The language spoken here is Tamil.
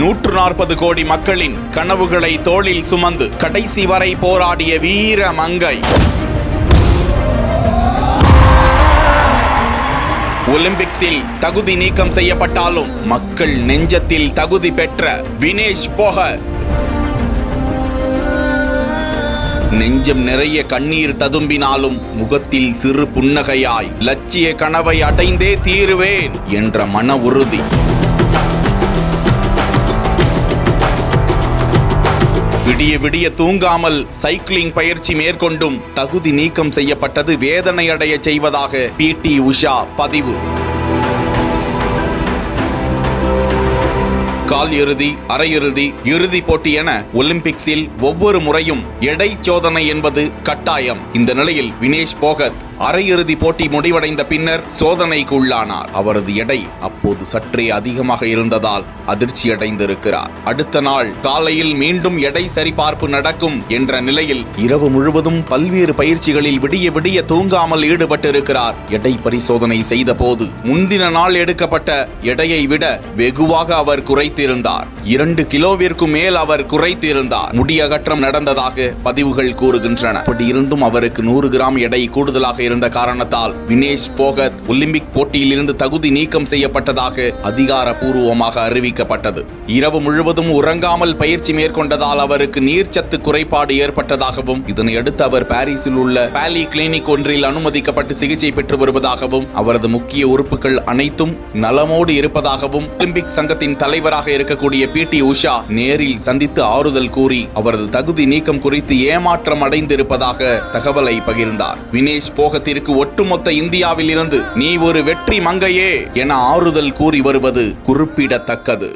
140 கோடி மக்களின் கனவுகளை தோளில் சுமந்து கடைசி வரை போராடிய வீர மங்கை. ஒலிம்பிக்ஸில் தகுதி நீக்கம் செய்யப்பட்டாலும் மக்கள் நெஞ்சத்தில் தகுதி பெற்ற வினேஷ் போகத். நெஞ்சம் நிறைய கண்ணீர் ததும்பினாலும் முகத்தில் சிறு புன்னகையாய் லட்சிய கனவை அடைந்தே தீருவேன் என்ற மன உறுதி. விடிய விடிய தூங்காமல் சைக்கிளிங் பயிற்சி மேற்கொண்டும் தகுதி நீக்கம் செய்யப்பட்டது வேதனையடைய செய்வதாக PT உஷா பதிவு. கால் இறுதி, அரையிறுதி, இறுதி போட்டி என ஒலிம்பிக்ஸில் ஒவ்வொரு முறையும் எடை சோதனை என்பது கட்டாயம். இந்த நிலையில் வினேஷ் போகத் அரையிறுதி போட்டி முடிவடைந்த பின்னர் சோதனைக்கு உள்ளானார். அவரது எடை அப்போது சற்றே அதிகமாக இருந்ததால் அதிர்ச்சியடைந்திருக்கிறார். அடுத்த நாள் காலையில் மீண்டும் எடை சரிபார்ப்பு நடக்கும் என்ற நிலையில் இரவு முழுவதும் பல்வேறு பயிற்சிகளில் விடிய விடிய தூங்காமல் ஈடுபட்டிருக்கிறார். எடை பரிசோதனை செய்த போது முந்தின நாள் எடுக்கப்பட்ட எடையை விட வெகுவாக அவர் குறைத்திருந்தார். 2 கிலோவிற்கு மேல் அவர் குறைத்திருந்தார். முடியகற்றம் நடந்ததாக பதிவுகள் கூறுகின்றன. அப்படி இருந்தும் அவருக்கு 100 கிராம் எடை கூடுதலாக இருந்த காரணத்தால் வினேஷ் போகத் ஒலிம்பிக் போட்டியில் இருந்து தகுதி நீக்கம் செய்யப்பட்டதாக அதிகாரப்பூர்வமாக அறிவிக்கப்பட்டது. இரவு முழுவதும் உறங்காமல் பயிற்சி மேற்கொண்டதால் அவருக்கு நீர்ச்சத்து குறைபாடு ஏற்பட்டதாகவும், இதனையடுத்து அவர் பாரிஸில் உள்ள பாலி கிளினிக் ஒன்றில் அனுமதிக்கப்பட்டு சிகிச்சை பெற்று வருவதாகவும், அவரது முக்கிய உறுப்புகள் அனைத்தும் நலமோடு இருப்பதாகவும் ஒலிம்பிக் சங்கத்தின் தலைவராக இருக்கக்கூடிய PT உஷா நேரில் சந்தித்து ஆறுதல் கூறி அவரது தகுதி நீக்கம் குறித்து ஏமாற்றம் அடைந்திருப்பதாக தகவலை பகிர்ந்தார். வினேஷ் போகத்திற்கு ஒட்டுமொத்த இந்தியாவில் இருந்து நீ ஒரு வெற்றி மங்கையே என ஆறுதல் கூறி வருவது குறிப்பிடத்தக்கது.